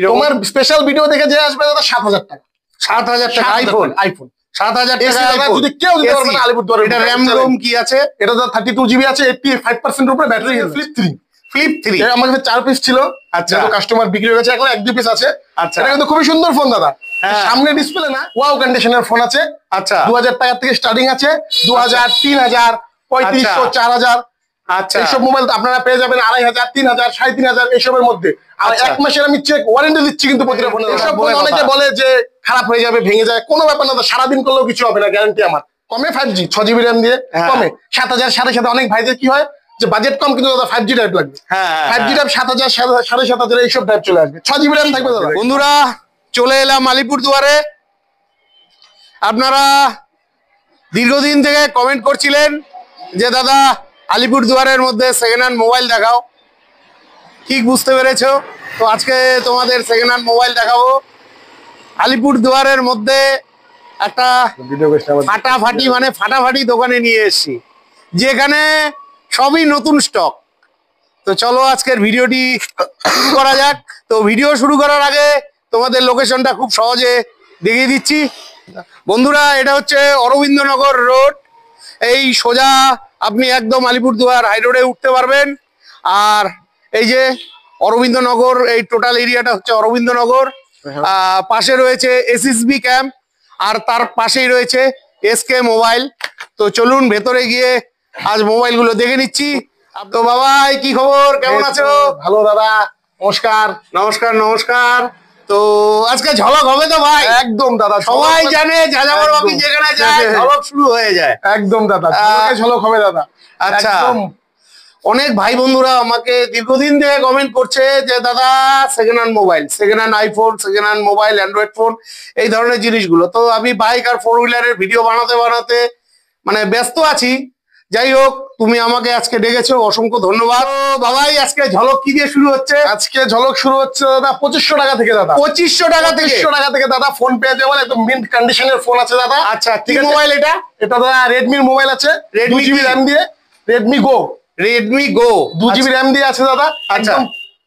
তোমার special video দেখে যে আসবে দাদা 7,000 টাকা। 7,000 টাকা আইফোন 7,000 টাকা যদি কেউ দিতে পারবে না আলিপুরদুয়ারে। এটা RAM ROM কি আছে? এটা তো 32 GB আছে, 85% উপরে ব্যাটারি। ফ্লিপ 3 এটা আমার কাছে 4 পিস ছিল। আচ্ছা, কাস্টমার বিক্রি হয়ে গেছে, এখন 1-2 পিস আছে। আচ্ছা, এটা কিন্তু খুবই সুন্দর ফোন দাদা। সামনে ডিসপ্লে না, ওয়াও কন্ডিশনের ফোন আছে। আচ্ছা, 2000 টাকা থেকে স্টার্টিং আছে, 2000, 3000, 3500, 4000। আচ্ছা, এইসব মোবাইল আপনারা পেয়ে যাবেন 2500, 3000, 3500 এইসবের মধ্যে। আর 1 মাসের আমি চেক ওয়ারেন্টি দিচ্ছি কিন্তু প্রতিটা ফোনে। এসব ফোন অনেকে বলে যে খারাপ হয়ে যাবে, ভেঙে যায়, কোনো ব্যাপার না, সারাদিন করলেও কিছু হবে না, গ্যারান্টি আমার। কমে 5G 6 GB RAM দিয়ে কমে 7,000 সাথে অনেক ভাইদের কি হয় যে বাজেট কম কিন্তু দাদা 5G টাইপ লাগবে। 5G টাইপ 7,000, 7,500 এইসব টাইপ চলে আসবে। 6 GB RAM থাকবে দাদা। বন্ধুরা চলে এলাম আলিপুরদুয়ারে। আপনারা দীর্ঘদিন থেকে কমেন্ট করছিলেন যে দাদা আলিপুরদুয়ারের মধ্যে সেকেন্ড হ্যান্ড মোবাইল দেখাও। ঠিক বুঝতে পেরেছো তো, আজকে তোমাদের সেকেন্ড হ্যান্ড মোবাইল দেখাবো। আলিপুরদুয়ারের মধ্যে একটা ফাটাফাটি দোকানে নিয়ে এসেছি, যেখানে সবই নতুন স্টক। তো চলো আজকের ভিডিওটি শুরু করা যাক। তো ভিডিও শুরু করার আগে তোমাদের লোকেশনটা খুব সহজে দেখিয়ে দিচ্ছি। বন্ধুরা এটা হচ্ছে অরবিন্দনগর রোড। এই সোজা আপনি একদম আলিপুরদুয়ার হাই রোডে উঠতে পারবেন। আর এই যে অরবিন্দনগর, এই টোটাল এরিয়াটা হচ্ছে অরবিন্দনগর। পাশে রয়েছে SSB ক্যাম্প, আর তার পাশেই রয়েছে SK মোবাইল। তো চলুন ভেতরে গিয়ে আজ মোবাইলগুলো দেখে নিচ্ছি। তো বাবাই কি খবর, কেমন আছো? ভালো দাদা, নমস্কার। নমস্কার নমস্কার। তো আজকে ঝলক হবে তো ভাই? একদম দাদা, সবাই জানে যাযাবর বাকি যেখানে যায় ঝলক শুরু হয়ে যায়। একদম দাদা, ঝলক হবে দাদা। আচ্ছা, অনেক ভাই বন্ধুরা আমাকে দীর্ঘদিন থেকে কমেন্ট করছে যে দাদা second hand mobile, second hand iPhone, second hand mobile, Android phone, এই ধরনের জিনিসগুলো। তো আমি বাইক আর 4 হুইলারের ভিডিও বানাতে মানে ব্যস্ত আছি। যাই হোক, তুমি আমাকে আজকে ডেকেছো, অসংখ্য ধন্যবাদ। বাবাই আজকে ঝলক কি দিয়ে শুরু হচ্ছে? আজকে ঝলক শুরু হচ্ছে দাদা 2500 টাকা থেকে দাদা। 2500 টাকা থেকে? 2500 টাকা থেকে দাদা ফোন পেয়ে যাবেন, একদম মিন্ট কন্ডিশনের ফোন আছে দাদা। আচ্ছা, কি মোবাইল এটা? এটা দাদা রেডমির মোবাইল আছে, 2 GB RAM দিয়ে, রেডমি গো। 2 GB RAM দিয়ে আছে দাদা। একদম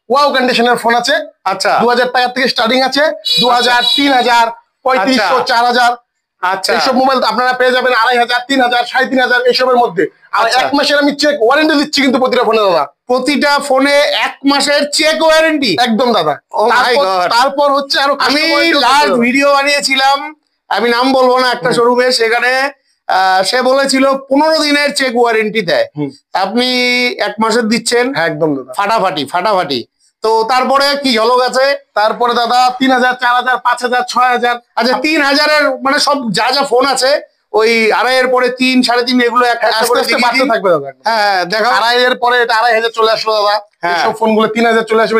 ওয়াও কন্ডিশনের ফোন আছে। আচ্ছা, 2000 টাকা থেকে স্টার্টিং আছে, 2000, 3000, 3500, 4000। আচ্ছা, এইসব মোবাইল আপনারা পেয়ে যাবেন 2500, 3000, 3500 এইসবের মধ্যে। আর 1 মাসের আমি চেক ওয়ারেন্টি দিচ্ছি কিন্তু প্রতিটা ফোনে দাদা। প্রতিটা ফোনে 1 মাসের চেক ওয়ারেন্টি? একদম দাদা। তারপর হচ্ছে আরো, আমি লাস্ট ভিডিও বানিয়েছিলাম, আমি নাম বলবো না, একটা শোরুমে, সেখানে সে বলেছিল 15 দিনের চেক ওয়ারেন্টি দেয়, আপনি 1 মাসের দিচ্ছেন। একদম দাদা, ফাটাফাটি। তো তারপরে কি ঝলক আছে? তারপরে দাদা 3000, 4000, 5000, 6000। আচ্ছা, 3000-এর মানে সব যা ফোন আছে, ওই 2.5-এর পরে 3, 3.5 এগুলো একটা বাড়তে থাকবে দাদা। হ্যাঁ দেখো, 2.5-এর পরে এটা 2500 চলে আসলো দাদা। এইসব ফোনগুলো 3000 চলে আসবে।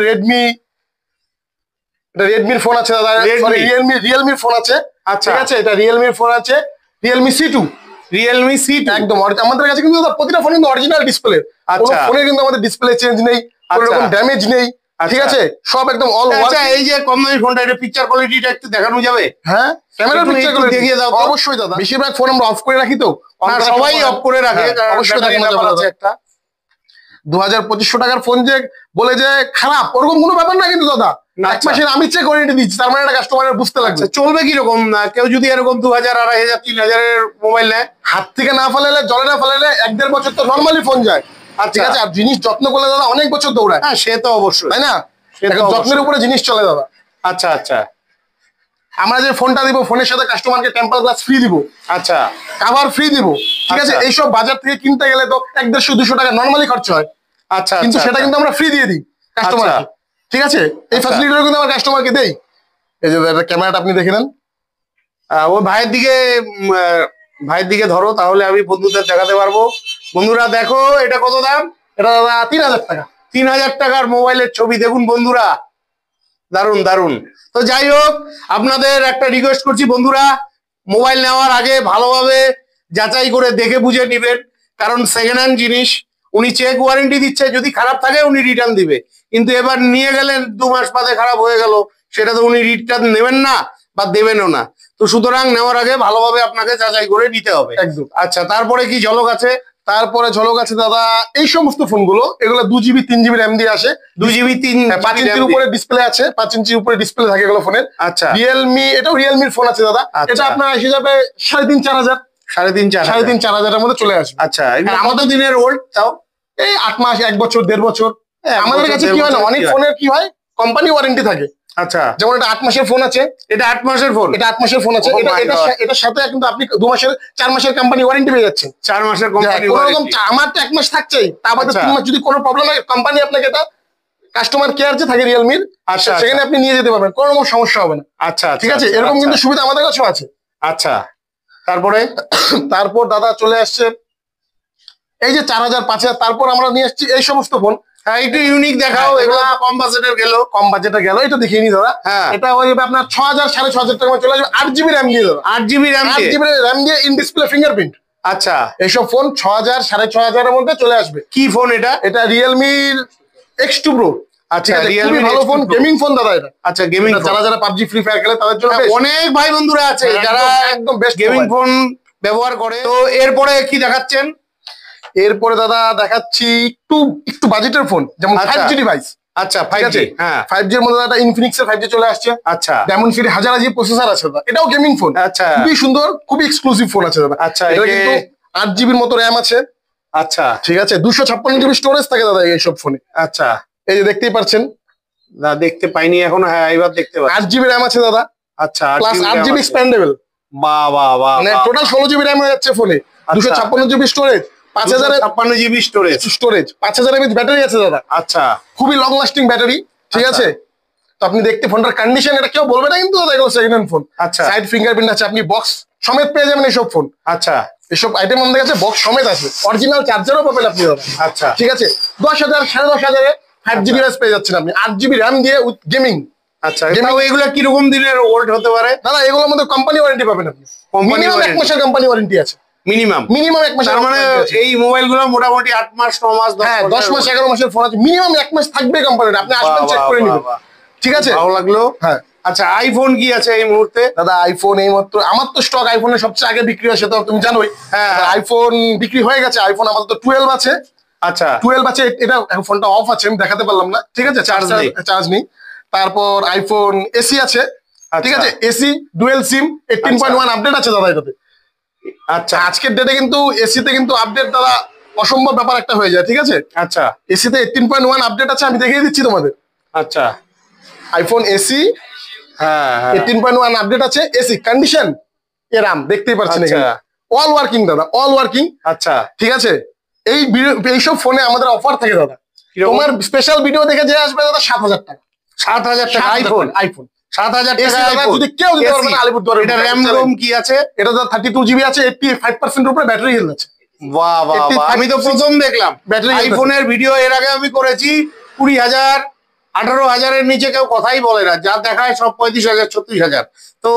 রেডমির ফোন আছে দাদা, রিয়েলমির ফোন আছে। আচ্ছা, ঠিক আছে, এটা রিয়েলমির ফোন আছে, রিয়েলমি C2। একদম আমাদের কাছে কিন্তু প্রতিটা ফোন কিন্তু অরিজিনাল ডিসপ্লে। কোনো ফোনে কিন্তু আমাদের ডিসপ্লে চেঞ্জ নেই, কোনো রকম ড্যামেজ নেই, ঠিক আছে, সব একদম অল ওয়ার্ক। আচ্ছা, এই যে কম দামি ফোনটা, এটা পিকচার কোয়ালিটিটা একটু দেখানো যাবে? হ্যাঁ, ক্যামেরা পিকচার কোয়ালিটি দেখিয়ে দাও। অবশ্যই দাদা, বেশিরভাগ ফোন আমরা অফ করে রাখি, তো সবাই অফ করে রাখে। অবশ্যই দেখানো যাবে একটা 2500 টাকার ফোন যে বলে যে খারাপ, ওরকম কোনো ব্যাপার না কিন্তু দাদা। 1 মাসের আমি চেক ওয়ারেন্টি দিচ্ছি, তার মানে একটা কাস্টমারের বুঝতে লাগছে। চলবে কিরকম? কেউ যদি এরকম 2000, 2500, 3000-এর মোবাইল নেয়, হাত থেকে না ফেলালে, জলে না ফেলালে 1-1.5 বছর তো নর্মালি ফোন যায়। ঠিক আছে, আর জিনিস যত্ন করলে দাদা অনেক বছর দৌড়ায়। হ্যাঁ, সে তো অবশ্যই, তাই না? যত্নের উপরে জিনিস চলে দাদা। আচ্ছা, আমরা যে ফোনটা দিব, ফোনের সাথে কাস্টমারকে টেম্পার গ্লাস ফ্রি দিব। আচ্ছা, কভার ফ্রি দিব। ঠিক আছে, এইসব বাজার থেকে কিনতে গেলে তো 150-200 টাকা নর্মালি খরচ হয়। আচ্ছা, কিন্তু সেটা কিন্তু আমরা ফ্রি দিয়ে দিই কাস্টমারকে। ঠিক আছে, এই ফ্যাসিলিটিটা কিন্তু আমরা কাস্টমারকে দেই। এই যে ক্যামেরাটা আপনি দেখে নেন, ওই ভাইয়ের দিকে ধরো, তাহলে আমি বন্ধুদের দেখাতে পারবো। বন্ধুরা দেখো, এটা কত দাম? এটা দাদা 3000 টাকা। 3000 টাকার মোবাইলের ছবি দেখুন বন্ধুরা, দারুন। তো যাই হোক, আপনাদের একটা রিকোয়েস্ট করছি বন্ধুরা, মোবাইল নেওয়ার আগে ভালোভাবে যাচাই করে দেখে বুঝে নিবেন, কারণ সেকেন্ড হ্যান্ড জিনিস, উনি চেক ওয়ারেন্টি দিচ্ছে, যদি খারাপ থাকে উনি রিটার্ন দিবে, কিন্তু এবার নিয়ে গেলেন 2 মাস বাদে খারাপ হয়ে গেল, সেটা তো উনি রিটার্ন নেবেন না বা দেবেনও না। তো সুতরাং নেওয়ার আগে ভালোভাবে আপনাকে যাচাই করে নিতে হবে। একদম। আচ্ছা, তারপরে কি ঝলক আছে? তারপরে ঝলক আছে দাদা এই সমস্ত ফোনগুলো, এগুলো 2 GB 3 GB র্যাম দিয়ে আসে। 2 GB 3 5 ইঞ্চির উপরে ডিসপ্লে আছে, 5 ইঞ্চির উপরে ডিসপ্লে থাকে এগুলো ফোনের। আচ্ছা, রিয়েলমি, এটাও রিয়েলমির ফোন আছে দাদা। এটা আপনার এসে যাবে 3.5-4 হাজার, 3.5-4 হাজারের মধ্যে চলে আসবে। আচ্ছা, আমাদের দিনের ওল্ড তাও এই 8 মাস, 1 বছর, 1.5 বছর। আমাদের কাছে কি হয় না, অনেক ফোনের কি হয় কোম্পানি ওয়ারেন্টি থাকে। আচ্ছা, যেমন এটা 8 মাসের ফোন আছে, এটা 8 মাসের ফোন, এটা 8 মাসের ফোন আছে। এটার সাথে কিন্তু আপনি 2 মাসের 4 মাসের কোম্পানি ওয়ারেন্টি পেয়ে যাচ্ছেন। 4 মাসের কোম্পানি ওয়ারেন্টি, আমার তো 1 মাস থাকছেই, তার মধ্যে 3 মাস যদি কোনো প্রবলেম হয় কোম্পানি আপনাকে এটা কাস্টমার কেয়ার যে থাকে রিয়েলমির, আচ্ছা, সেখানে আপনি নিয়ে যেতে পারবেন, কোনো রকম সমস্যা হবে না। আচ্ছা, ঠিক আছে, এরকম কিন্তু সুবিধা আমাদের কাছেও আছে। আচ্ছা, তারপর দাদা চলে আসছে এই যে 4000, 5000। তারপর আমরা নিয়ে আসছি এই সমস্ত ফোন। হ্যাঁ, একটু ইউনিক দেখাও। এগুলো কম বাজেটের গেল, কম বাজেটে গেল, এটা দেখিয়ে নি দাদা। এটা ওই আপনার 6000, 6500 টাকা চলে আসবে। 8 GB র্যাম দিয়ে দাদা, 8 GB র্যাম, 8 GB র্যাম দিয়ে ইন ডিসপ্লে ফিঙ্গারপ্রিন্ট। আচ্ছা, এইসব ফোন 6000, 6500 এর মধ্যে চলে আসবে। কি ফোন এটা? এটা রিয়েলমির X2 Pro। আচ্ছা, রিয়েলমি ভালো ফোন, গেমিং ফোন দাদা এটা। আচ্ছা, গেমিং, যারা পাবজি ফ্রি ফায়ার খেলে তাদের জন্য অনেক ভাই বন্ধুরা আছে যারা একদম বেস্ট গেমিং ফোন ব্যবহার করে। তো এরপরে কি দেখাচ্ছেন? এরপরে দাদা দেখাচ্ছি একটু বাজেটের ফোন, যেমন 5G ডিভাইস। আচ্ছা, 5G, হ্যাঁ, 5G এর মধ্যে একটা ইনফিনিক্স এর 5G চলে আসছে। আচ্ছা, ডায়মন্ডসিটি 1000 প্রসেসর আছে দাদা, এটাও গেমিং ফোন। আচ্ছা, খুবই সুন্দর, খুবই এক্সক্লুসিভ ফোন আছে দাদা। আচ্ছা, এটা কিন্তু 8 GB এর মতো র্যাম আছে। আচ্ছা, ঠিক আছে, 256 GB স্টোরেজ থাকে দাদা এইসব ফোনে। আচ্ছা, এই যে দেখতেই পাচ্ছেন, না দেখতে পাইনি এখনো। হ্যাঁ, এবার দেখতে পাচ্ছি। 8 GB র্যাম আছে দাদা। আচ্ছা, প্লাস 8 GB এক্সপ্যান্ডেবল। বাহ বাহ বাহ, মানে টোটাল 16 GB র্যাম হয়ে যাচ্ছে ফোনে। 256 GB storage, 5056 GB storage, 5000 mAh battery আছে দাদা। আচ্ছা, খুবই লং লাস্টিং ব্যাটারি। ঠিক আছে, তো আপনি দেখতে ফোনটার কন্ডিশন, এটা কেউ বলবে না কিন্তু দাদা এগুলো সেকেন্ড হ্যান্ড ফোন। আচ্ছা, সাইড ফিঙ্গারপ্রিন্ট আছে, আপনি বক্স সমেত পেয়ে যাবেন এইসব ফোন। আচ্ছা, এসব আইটেম আমাদের কাছে বক্স সমেত আছে, অরিজিনাল চার্জারও পাবেন আপনি দাদা। আচ্ছা, ঠিক আছে, 10,000, 10,500 5G ডিভাইস পেয়ে যাচ্ছেন আপনি, 8 GB র্যাম দিয়ে উইথ গেমিং। আচ্ছা, এগুলো কিরকম দিনের ওল্ড হতে পারে দাদা? এগুলোর মধ্যে কোম্পানি ওয়ারেন্টি পাবেন আপনি, মিনিমাম 1 মাসের কোম্পানি ওয়ারেন্টি আছে। মিনিমাম 1 মাসের, মানে এই মোবাইল গুলো মোটামুটি 8 মাস, 9 মাস, 10 মাস, 11 মাসের ফোন আছে। মিনিমাম 1 মাস থাকবে কোম্পানির, আপনি আসবেন চেক করে নেবেন। ঠিক আছে, ভালো লাগলো। হ্যাঁ, আচ্ছা, আইফোন কি আছে এই মুহূর্তে? দাদা আইফোন এই মাত্র, আমার তো স্টক আইফোনের সবচেয়ে আগে বিক্রি হয়, সেটা তুমি জানোই। হ্যাঁ, আইফোন বিক্রি হয়ে গেছে। আইফোন আমাদের তো 12 আছে। আচ্ছা, 12 আছে, এটা ফোনটা অফ আছে, আমি দেখাতে পারলাম না। ঠিক আছে, চার্জ নেই। তারপর আইফোন এসি আছে। ঠিক আছে, এসি ডুয়েল সিম 18.1 আপডেট আছে দাদা এটাতে। আচ্ছা, আজকের ডেটে কিন্তু এসিতে কিন্তু আপডেট দাদা অসম্ভব ব্যাপার একটা হয়ে যায়। ঠিক আছে, আচ্ছা, এসিতে 18.1 আপডেট আছে, আমি দেখিয়ে দিচ্ছি তোমাদের। আচ্ছা, আইফোন এসি, হ্যাঁ, 18.1 আপডেট আছে। এসি কন্ডিশন এরাম দেখতেই পাচ্ছেন এখানে, অল ওয়ার্কিং দাদা, অল ওয়ার্কিং। আচ্ছা, ঠিক আছে, এইসব ফোনে আমাদের অফার থাকে দাদা। তোমার স্পেশাল ভিডিও দেখে যে আসবে দাদা 7,000 টাকা। 7,000 টাকা আইফোন? 7,000 টাকা যদি কেউ দিতে পারবে না আলিপুরদুয়ারে। এটা র্যাম রোম কি আছে? এটা তো 32 GB আছে, 85% উপরে ব্যাটারি হেলথ আছে। বাহ বাহ বাহ, আমি তো প্রথম দেখলাম আইফোনের ভিডিও। এর আগে আমি করেছি 20,000, 18,000 এর নিচে কেউ কথাই বলে না, যা দেখায় সব 35,000, 36,000। তো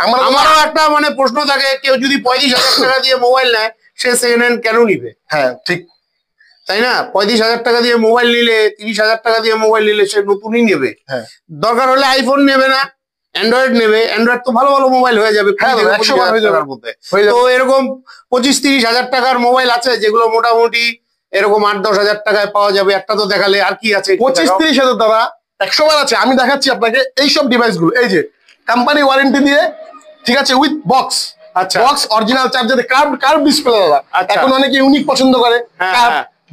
আমারও একটা মানে প্রশ্ন থাকে, কেউ যদি 35,000 টাকা দিয়ে মোবাইল নেয়, সে সেকেন্ড হ্যান্ড কেন নিবে? হ্যাঁ ঠিক, তাই না? 35,000 টাকা দিয়ে মোবাইল নিলে, 30,000 টাকা দিয়ে মোবাইল নিলে সে নতুনই নেবে। দরকার হলে আইফোন নেবে না, অ্যান্ড্রয়েড নেবে। অ্যান্ড্রয়েড তো ভালো ভালো মোবাইল হয়ে যাবে 100,000 টাকার মধ্যে। তো এরকম 25-30,000 টাকার মোবাইল আছে যেগুলো মোটামুটি এরকম 8-10,000 টাকায় পাওয়া যাবে। একটা তো দেখালে, আর কি আছে? 25-30,000 দাদা 100 বার আছে। আমি দেখাচ্ছি আপনাকে এইসব ডিভাইস গুলো, এই যে কোম্পানি ওয়ারেন্টি দিয়ে। ঠিক আছে, উইথ বক্স। আচ্ছা, box original charger, curve display দাদা। এখন অনেকে ইউনিক পছন্দ করে,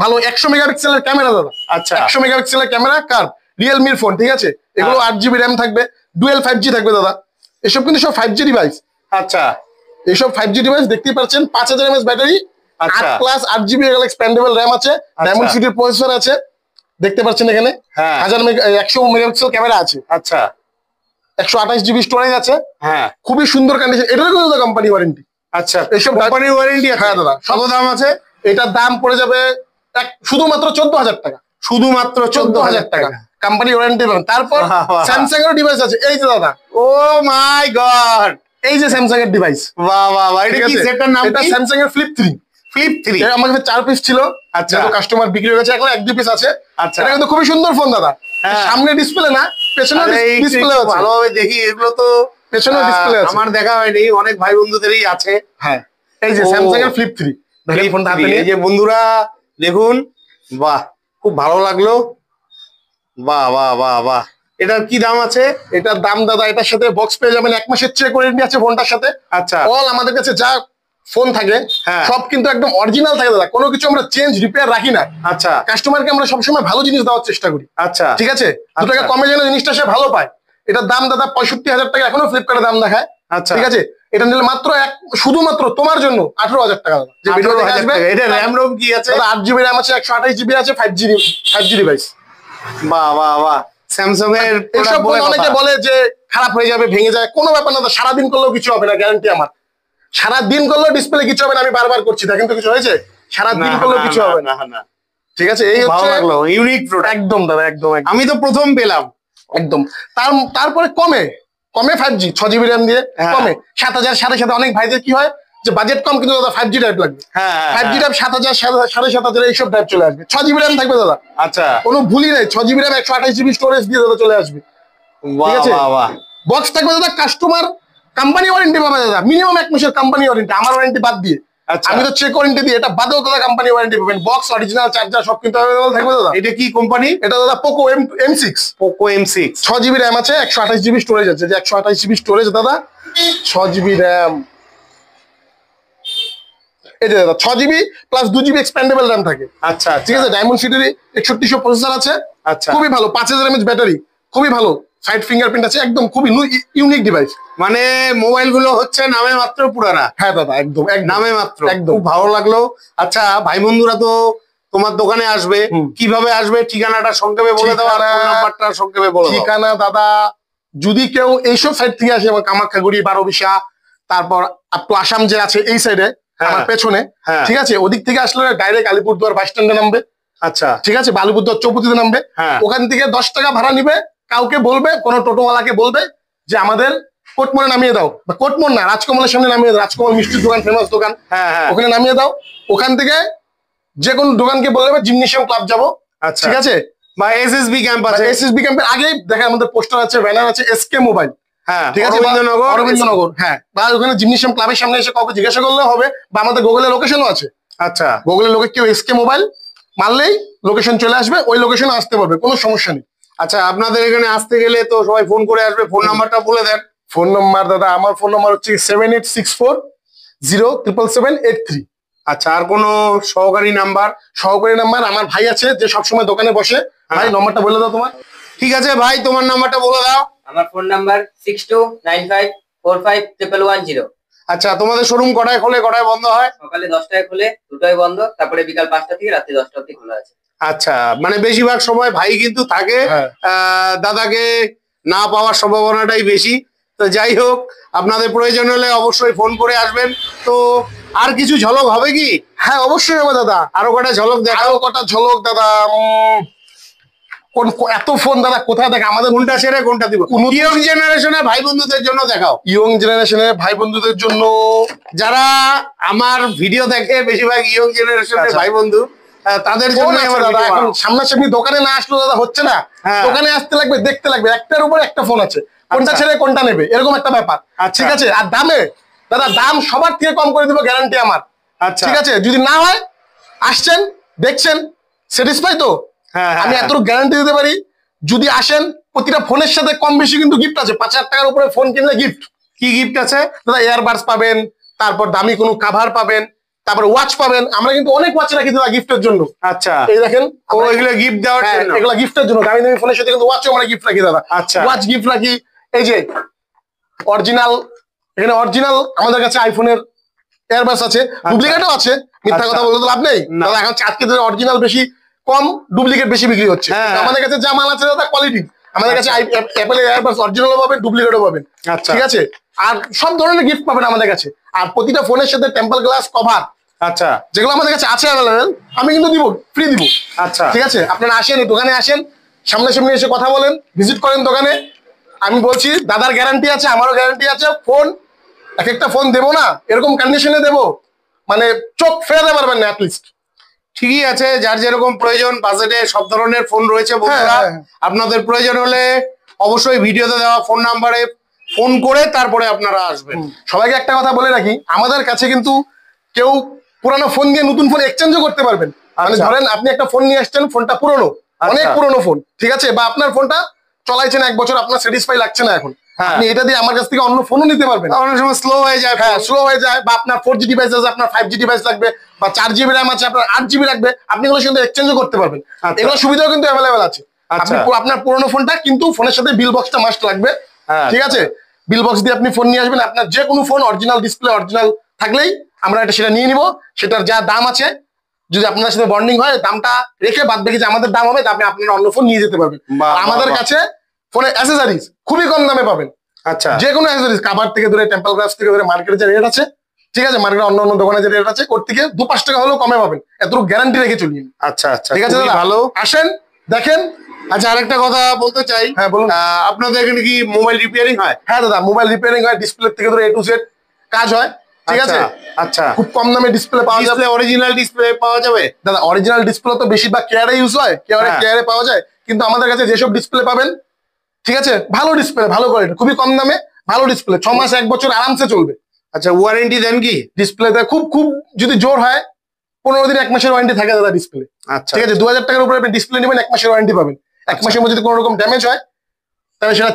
ভালো 100 মেগাপিক্সেলের ক্যামেরা দাদা। আচ্ছা, 100 মেগাপিক্সেলের ক্যামেরা, কার্ভ, রিয়েলমির ফোন। ঠিক আছে, এগুলো 8 GB র্যাম থাকবে, ডুয়েল 5G থাকবে দাদা। এসব কিন্তু সব 5G ডিভাইস। আচ্ছা, এইসব 5G ডিভাইস দেখতেই পাচ্ছেন। 5000 mAh battery, 8 GB expandable RAM আছে, ডায়মন্ডসিটির প্রসেসর আছে, দেখতে পাচ্ছেন এখানে। 100 মেগাপিক্সেল ক্যামেরা আছে। আচ্ছা, 128 GB স্টোরেজ আছে। হ্যাঁ, খুবই সুন্দর কন্ডিশন। এটার কিন্তু কোম্পানি ওয়ারেন্টি। আচ্ছা, এইসব কোম্পানি ওয়ারেন্টি আছে। হ্যাঁ দাদা, কত দাম আছে? এটার দাম পড়ে যাবে শুধুমাত্র 14,000 টাকা। শুধুমাত্র 14,000 টাকা কোম্পানি ওয়ারেন্টি পাবেন। তারপর স্যামসাং এর ডিভাইস আছে, এই যে দাদা। ও মাই গড, এই যে স্যামসাং এর ডিভাইস। বাহ বাহ বাহ, এটা কি সেটার নাম? এটা স্যামসাং এর ফ্লিপ 3। আমার কাছে 4 পিস ছিল। আচ্ছা, কাস্টমার বিক্রি হয়ে গেছে, এখন 1-2 পিস আছে। আচ্ছা, এটা কিন্তু খুবই সুন্দর ফোন দাদা। সামনে ডিসপ্লে না, পেছনে ডিসপ্লে আছে। ভালোভাবে দেখি, এগুলো তো পেছনে ডিসপ্লে আছে, আমার দেখা হয়নি, অনেক ভাই বন্ধুদেরই আছে। হ্যাঁ, এই যে স্যামসাং এর ফ্লিপ 3, দেখেন ফোনটা হাতে নিয়ে। এই যে বন্ধুরা দেখুন, বাহ খুব ভালো লাগলো, বাহ বাহ বাহ বাহ। এটার কি দাম আছে? এটার দাম দাদা, এটার সাথে বক্স পেয়ে যাবেন, 1 মাসের চেক ওয়ারেন্টি আছে ফোনটার সাথে। আচ্ছা, অল আমাদের কাছে যা ফোন থাকে সব কিন্তু একদম অরিজিনাল থাকে দাদা, কোনো কিছু আমরা চেঞ্জ রিপেয়ার রাখি না। আচ্ছা, কাস্টমারকে আমরা সবসময় ভালো জিনিস দেওয়ার চেষ্টা করি। আচ্ছা, ঠিক আছে, 2 টাকা কমে যেন জিনিসটা সে ভালো পায়। এটার দাম দাদা 65,000 টাকা এখনো ফ্লিপকার্টে দাম দেখায়। আচ্ছা, ঠিক আছে, এটা নিলে মাত্র শুধুমাত্র তোমার জন্য 18,000 টাকা দাদা। যে ভিডিও দেখে আসবে, এটা র্যাম রোম কি আছে? দাদা 8 GB র্যাম আছে, 128 GB আছে, 5G ডিভাইস। বাহ বাহ বাহ। স্যামসাং এর এসব ফোন অনেকে বলে যে খারাপ হয়ে যাবে, ভেঙে যায়, কোনো ব্যাপার না, সারাদিন করলেও কিছু হবে না, গ্যারান্টি আমার। সারাদিন করলেও ডিসপ্লে কিছু হবে না, আমি বারবার করছি, দেখেন তো কিছু হয়েছে? সারাদিন করলেও কিছু হবে না। ঠিক আছে, এই হচ্ছে ইউনিক প্রোডাক্ট। একদম দাদা, একদম। আমি তো প্রথম পেলাম একদম। তারপরে কমে 5G 6 GB র্যাম দিয়ে কমে 7,000 7,500। অনেক ভাইদের কি হয় যে বাজেট কম কিন্তু দাদা 5G টাইপ লাগবে, 5G টাইপ 7,000 7,500 এইসব টাইপ চলে আসবে। 6 GB র্যাম থাকবে দাদা। আচ্ছা, কোনো ভুলই নাই, 6 GB র্যাম 128 GB স্টোরেজ দিয়ে দাদা চলে আসবে। ঠিক আছে, বক্স থাকবে দাদা, কাস্টমার কোম্পানি ওয়ারেন্টি পাবে দাদা, মিনিমাম 1 মাসের কোম্পানি ওয়ারেন্টি, আমার ওয়ারেন্টি বাদ দিয়ে। আমি তো চেক ওয়ারেন্টি দিই, এটা বাদেও দাদা কোম্পানি ওয়ারেন্টি পাবেন। বক্স, অরিজিনাল চার্জার সব কিন্তু अवेलेबल থাকবে দাদা। এটা কি কোম্পানি? এটা দাদা Poco M6। Poco M6, 6 GB RAM আছে, 128 GB স্টোরেজ আছে। যে 128 GB স্টোরেজ দাদা, 6 GB র্যাম। এই যে দাদা 6 GB plus 2 GB expandable RAM থাকে। আচ্ছা, ঠিক আছে, ডায়মন্ড সিটির 6100 প্রসেসর আছে। আচ্ছা, খুবই ভালো, 5000 mAh ব্যাটারি, খুবই ভালো, সাইড ফিঙ্গারপ্রিন্ট আছে, একদম খুবই ইউনিক ডিভাইস। মানে মোবাইল গুলো হচ্ছে নামে মাত্র পুরানা। হ্যাঁ দাদা, একদম নামে মাত্র, একদম। খুব ভালো লাগলো। আচ্ছা ভাই বন্ধুরা তো তোমার দোকানে আসবে, কিভাবে আসবে? ঠিকানাটা সংক্ষেপে বলে দাও, আর ফোন নাম্বারটা সংক্ষেপে বলে দাও। ঠিকানা দাদা, যদি কেউ এইসব সাইড থেকে আসে, কামাখ্যাগুড়ি, বারোবিশা, তারপর আসাম যে আছে এই সাইডে আমার পেছনে, ঠিক আছে, ওদিক থেকে আসলে ডাইরেক্ট আলিপুরদুয়ার বাস স্ট্যান্ডে নামবে। আচ্ছা, ঠিক আছে, আলিপুরদুয়ার চৌপতিতে নামবে। ওখান থেকে 10 টাকা ভাড়া নিবে, কাউকে বলবে, কোনো টোটোওয়ালাকে বলবে যে আমাদের কোটমোড়ে নামিয়ে দাও, বা কোটমোড় না, রাজকমলের সামনে নামিয়ে দাও, রাজকমল মিষ্টির দোকান, ফেমাস দোকান, ওখানে নামিয়ে দাও। ওখান থেকে যে কোনো দোকানকে বলে দেবে জিমনেশিয়াম ক্লাব যাবো। ঠিক আছে, বা এসএসবি ক্যাম্প আছে, এসএসবি ক্যাম্পের আগেই দেখেন আমাদের পোস্টার আছে, ব্যানার আছে, এসকে মোবাইল। ঠিক আছে, অরবিন্দনগর। হ্যাঁ, বা ওখানে জিমনেশিয়াম ক্লাবের সামনে এসে কাউকে জিজ্ঞাসা করলে হবে, বা আমাদের গুগলের লোকেশনও আছে। আচ্ছা, গুগলের লোকে কেউ এসকে মোবাইল মারলেই লোকেশন চলে আসবে, ওই লোকেশনে আসতে পারবে, কোনো সমস্যা নেই। আচ্ছা, আপনাদের এখানে আসতে গেলে তো সবাই ফোন করে আসবে, ফোন নাম্বারটা বলে দেন। ফোন নাম্বার দাদা, আমার ফোন নাম্বার হচ্ছে 7864077783। আচ্ছা, আর কোনো সহকারী নাম্বার? সহকারী নাম্বার আমার ভাই আছে, যে সবসময় দোকানে বসে। ভাই নাম্বারটা বলে দাও তোমার। ঠিক আছে ভাই, তোমার নাম্বারটা বলে দাও। আমার ফোন নাম্বার 6295451110। আচ্ছা, তোমাদের শোরুম কটায় খোলে, কটায় বন্ধ হয়? সকালে 10টায় খুলে, 2টায় বন্ধ, তারপরে বিকাল 5টা থেকে রাত্রি 10টা অবধি খোলা আছে। আচ্ছা, মানে বেশিরভাগ সময় ভাই কিন্তু থাকে, দাদাকে না পাওয়ার সম্ভাবনাটাই বেশি। তো যাই হোক, আপনাদের প্রয়োজন হলে অবশ্যই ফোন করে আসবেন। তো আর কিছু ঝলক হবে কি? হ্যাঁ অবশ্যই হবে দাদা, আরো কটা ঝলক দেখাও। কটা ঝলক দাদা। এত ফোন দাদা কোথায় দেখে, আমাদের কোনটা ছেড়ে কোনটা দিব? ইয়ং জেনারেশনের ভাই বন্ধুদের জন্য দেখাও। ইয়ং জেনারেশনের ভাই বন্ধুদের জন্য, যারা আমার ভিডিও দেখে বেশিরভাগ ইয়ং জেনারেশনের ভাই বন্ধু, তাদের জন্য দাদা এখন সামনাসামনি দোকানে না আসলো দাদা হচ্ছে না, দোকানে আসতে লাগবে, দেখতে লাগবে, একটার উপর একটা ফোন আছে, কোনটা ছেড়ে কোনটা নেবে, এরকম একটা ব্যাপার। ঠিক আছে, আর দামে দাদা, দাম সবার থেকে কম করে দিব, গ্যারান্টি আমার। ঠিক আছে, যদি না হয়, আসছেন, দেখছেন, স্যাটিসফাই তো, আমি এত গ্যারান্টি দিতে পারি। যদি আসেন, প্রতিটা ফোনের সাথে কম বেশি কিন্তু গিফট আছে। 5,000 টাকার উপরে ফোন কিনলে গিফট। কি গিফট আছে দাদা? ইয়ারবাডস পাবেন, তারপর দামি কোনো কাভার পাবেন, তারপর ওয়াচ পাবেন। আমরা কিন্তু অনেক ওয়াচ রাখি দাদা গিফটের জন্য। আচ্ছা, এই দেখেন, এগুলো গিফট দেওয়ার জন্য, এগুলো গিফটের জন্য। দামি দামি ফোনের সাথে কিন্তু ওয়াচও আমরা গিফট রাখি দাদা। আচ্ছা, ওয়াচ গিফট রাখি। এই যে অরিজিনাল, এখানে অরিজিনাল আমাদের কাছে আইফোনের এয়ারবাডস আছে, ডুপ্লিকেটও আছে, মিথ্যা কথা বলতে লাভ নেই দাদা। এখন আজকে অরিজিনাল বেশি কম, ডুপ্লিকেট বেশি বিক্রি হচ্ছে। আমাদের কাছে যা মাল আছে দাদা কোয়ালিটি, আমাদের কাছে অ্যাপেল এয়ারবাডস অরিজিনালও পাবেন, ডুপ্লিকেটও পাবেন। ঠিক আছে, আর সব ধরনের গিফট পাবেন আমাদের কাছে। আর প্রতিটা ফোনের সাথে টেম্পল গ্লাস কভার, আচ্ছা, যেগুলো আমাদের কাছে আছে অ্যাভেলেবেল, আমি কিন্তু দিব, ফ্রি দিব। আচ্ছা, ঠিক আছে, আপনারা আসেন, দোকানে আসেন, সামনাসামনি এসে কথা বলেন, ভিজিট করেন দোকানে। আমি বলছি দাদার গ্যারান্টি আছে, আমারও গ্যারান্টি আছে। ফোন এক একটা ফোন দেবো না, এরকম কন্ডিশনে দেবো, মানে চোখ ফেরাতে পারবেন না অ্যাটলিস্ট। ঠিকই আছে, যার যেরকম প্রয়োজন, বাজেটে সব ধরনের ফোন রয়েছে বন্ধুরা। আপনাদের প্রয়োজন হলে অবশ্যই ভিডিওতে দেওয়া ফোন নাম্বারে ফোন করে তারপরে আপনারা আসবেন। সবাইকে একটা কথা বলে রাখি, আমাদের কাছে কিন্তু কেউ পুরানো ফোন দিয়ে নতুন ফোন এক্সচেঞ্জও করতে পারবেন। মানে ধরেন আপনি একটা ফোন নিয়ে আসছেন, ফোনটা পুরনো, অনেক পুরনো ফোন, ঠিক আছে, বা আপনার ফোনটা চলাইছেন 1 বছর, আপনার স্যাটিসফাই লাগছে না এখন, আপনি এটা দিয়ে আমার কাছ থেকে অন্য ফোনও নিতে পারবেন। অনেক সময় স্লো হয়ে যায়, হ্যাঁ স্লো হয়ে যায়, বা আপনার 4G ডিভাইস আছে, আপনার 5G ডিভাইস লাগবে, বা 4GB র্যাম আছে, আপনার 8GB লাগবে, আপনি এগুলো কিন্তু এক্সচেঞ্জও করতে পারবেন। এগুলো সুবিধাও কিন্তু অ্যাভেলেবেল আছে। আপনি আপনার পুরনো ফোনটা কিন্তু ফোনের সাথে বিল বক্সটা মাস্ট লাগবে, ঠিক আছে, বিল বক্স দিয়ে আপনি ফোন নিয়ে আসবেন। আপনার যে কোনো ফোন অরিজিনাল ডিসপ্লে অরিজিনাল থাকলেই আমরা সেটা নিয়ে নিব। সেটার যা দাম আছে, যদি আপনার সাথে বন্ডিং হয়, দামটা রেখে বাদ বাকি যে আমাদের দাম হবে, আপনি আপনার অন্য ফোন নিয়ে যেতে পারবেন। আমাদের কাছে ফোনের অ্যাসেসরিজ খুবই কম দামে পাবেন। আচ্ছা, যে কোনো অ্যাসেসরিজ, কাভার থেকে ধরে টেম্পল গ্লাস থেকে ধরে মার্কেটে যে রেট আছে, ঠিক আছে, মার্কেটে অন্য দোকানে যে রেট আছে, ওর থেকে 2-5 টাকা হলেও কমে পাবেন, এতটুকু গ্যারান্টি রেখে চলি। আচ্ছা আচ্ছা, ঠিক আছে, ভালো, আসেন দেখেন। আচ্ছা, আরেকটা কথা বলতে চাই। হ্যাঁ বলুন। আপনাদের এখানে কি মোবাইল রিপেয়ারিং হয়? হ্যাঁ দাদা, মোবাইল রিপেয়ারিং হয়, ডিসপ্লে থেকে ধরে A to Z কাজ হয়, ঠিক আছে। আচ্ছা, খুব কম দামে ডিসপ্লে পাওয়া যাবে। অরিজিনাল ডিসপ্লে পাওয়া যাবে দাদা? অরিজিনাল ডিসপ্লে তো বেশিরভাগ কেয়ারে ইউজ হয়, কেয়ারে পাওয়া যায়, কিন্তু আমাদের কাছে যেসব ডিসপ্লে পাবেন, ঠিক আছে, ভালো ডিসপ্লে, ভালো কোয়ালিটি, খুবই কম দামে ভালো ডিসপ্লে, 6 মাস 1 বছর আরামসে চলবে। আচ্ছা, ওয়ারেন্টি দেন কি ডিসপ্লেতে? খুব খুব যদি জোর হয় 15 দিন 1 মাসের ওয়ারেন্টি থাকে দাদা ডিসপ্লে। আচ্ছা, ঠিক আছে, 2000 টাকার উপরে আপনি ডিসপ্লে নেবেন, 1 মাসের ওয়ারেন্টি পাবেন। 1 মাসের মধ্যে যদি কোনো রকম ড্যামেজ হয়, তাহলে সেটা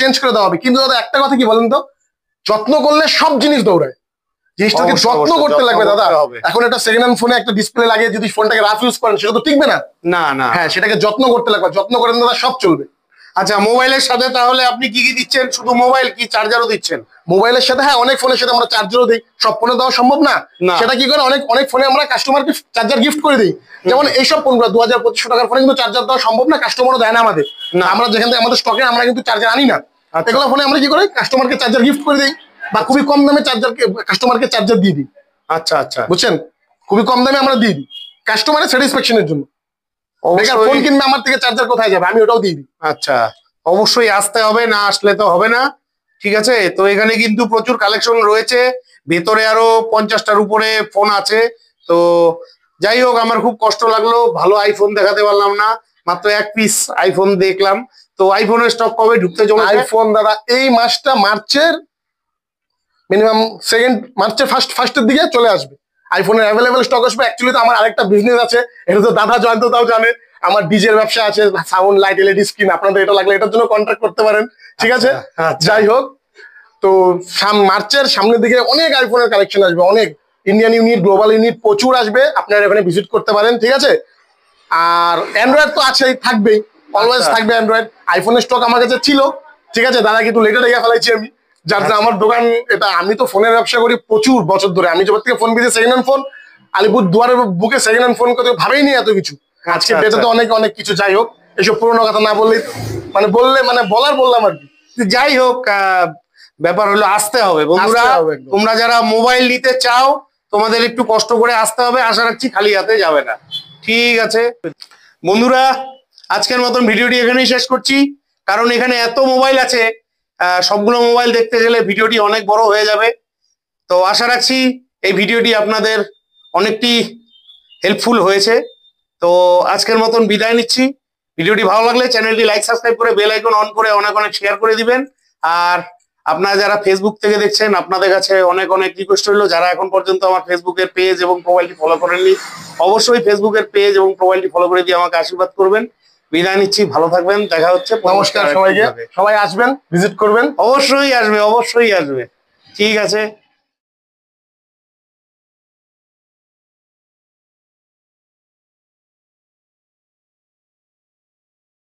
চেঞ্জ করে দেওয়া হবে। কিন্তু দাদা একটা কথা কি বলেন তো, যত্ন করলে সব জিনিস দৌড়ায়, জিনিসটাকে যত্ন করতে লাগবে দাদা। এখন একটা সেকেন্ড হ্যান্ড ফোনে একটা ডিসপ্লে লাগিয়ে যদি ফোনটাকে রাফ ইউজ করেন, সেটা তো টিকবে না। না না, হ্যাঁ, সেটাকে যত্ন করতে লাগবে, যত্ন করেন দাদা, সব চলবে। আচ্ছা, মোবাইলের সাথে তাহলে আপনি কি কি দিচ্ছেন? শুধু মোবাইল কি চার্জারও দিচ্ছেন? মোবাইলের সাথে, হ্যাঁ, অনেক ফোনের সাথে আমরা চার্জারও দিই। সব ফোনে দেওয়া সম্ভব না, সেটা কি করে, অনেক ফোনে আমরা কাস্টমারকে চার্জার গিফট করে দিই। যেমন এইসব ফোনগুলো 2000-2500 টাকার ফোনে কিন্তু চার্জার দেওয়া সম্ভব না, কাস্টমারও দেয় না আমাদের। আমরা যেখান থেকে আমাদের স্টকে, আমরা কিন্তু চার্জার আনি না। এগুলো ফোনে আমরা কি করি, কাস্টমারকে চার্জার গিফট করে দিই, বা খুবই কম দামে কাস্টমারকে চার্জার দিয়ে দিই। আচ্ছা আচ্ছা, বুঝছেন, খুবই কম দামে আমরা দিয়ে দিই কাস্টমারের স্যাটিসফ্যাকশনের জন্য। ফোন কিনবে আমার থেকে, চার্জার কোথায় যাবে, আমি ওটাও দিয়ে দিই। আচ্ছা, অবশ্যই আসতে হবে, না আসলে তো হবে না। ঠিক আছে, তো এখানে কিন্তু প্রচুর কালেকশন রয়েছে, ভেতরে আরো 50টার উপরে ফোন আছে। তো যাই হোক, আমার খুব কষ্ট লাগলো, ভালো আইফোন দেখাতে পারলাম না, মাত্র 1 পিস আইফোন দেখলাম। তো আইফোনের স্টক কবে ঢুকতে চলেছে? আইফোন দাদা এই মাসটা, মার্চের মিনিমাম মার্চের ফার্স্টের দিকে চলে আসবে। আইফোনের অ্যাভেলেবেল স্টক আসবে। অ্যাকচুয়ালি তো আমার আরেকটা বিজনেস আছে, এটা তো দাদা জয়ন্ত তাও জানে, আমার ডিজের ব্যবসা আছে, সাউন্ড, লাইট, এলইডি স্ক্রিন। আপনাদের এটা লাগলে এটার জন্য কন্ট্যাক্ট করতে পারেন, ঠিক আছে। যাই হোক, তো মার্চের সামনের দিকে অনেক আইফোনের কালেকশন আসবে, অনেক ইন্ডিয়ান ইউনিট, গ্লোবাল ইউনিট প্রচুর আসবে, আপনারা এখানে ভিজিট করতে পারেন, ঠিক আছে। আর অ্যান্ড্রয়েড তো আছেই, থাকবেই, অলওয়েজ থাকবে অ্যান্ড্রয়েড। আইফোনের স্টক আমার কাছে ছিল, ঠিক আছে, দাদা কিন্তু লেটে রেখে ফেলাইছি আমি, যার জন্য আমার দোকান এটা। আমি তো ফোনের ব্যবসা করি প্রচুর বছর ধরে, আমি যখন থেকে ফোন কিনেছি সেকেন্ড হ্যান্ড ফোন, আলিপুর দুয়ারের বুকে সেকেন্ড হ্যান্ড ফোন করতে ভাবেই নি এত কিছু। আজকে ডেটে তো অনেক অনেক কিছু। যাই হোক, এসব পুরোনো কথা না বললেই, বললাম আর কি। যাই হোক, ব্যাপার হলো আসতে হবে বন্ধুরা। তোমরা যারা মোবাইল নিতে চাও, তোমাদের একটু কষ্ট করে আসতে হবে, আশা রাখছি খালি হাতে যাবে না। ঠিক আছে বন্ধুরা, আজকের মতন ভিডিওটি এখানেই শেষ করছি, কারণ এখানে এত মোবাইল আছে, সবগুলো মোবাইল দেখতে গেলে ভিডিওটি অনেক বড় হয়ে যাবে। তো আশা রাখছি এই ভিডিওটি আপনাদের অনেকটি হেল্পফুল হয়েছে। তো আজকের মতন বিদায় নিচ্ছি। ভিডিওটি ভালো লাগলে চ্যানেলটি লাইক, সাবস্ক্রাইব করে বেল আইকন অন করে অনেক অনেক শেয়ার করে দিবেন। আর আপনারা যারা ফেসবুক থেকে দেখছেন, আপনাদের কাছে অনেক অনেক রিকোয়েস্ট রইল, যারা এখন পর্যন্ত আমার ফেসবুকের পেজ এবং প্রোফাইলটি ফলো করেননি, অবশ্যই ফেসবুকের পেজ এবং প্রোফাইলটি ফলো করে দিয়ে আমাকে আশীর্বাদ করবেন। বিদায় নিচ্ছি, ভালো থাকবেন, দেখা হচ্ছে। নমস্কার সবাইকে, সবাই আসবেন, ভিজিট করবেন। অবশ্যই আসবে, অবশ্যই আসবে। ঠিক আছে।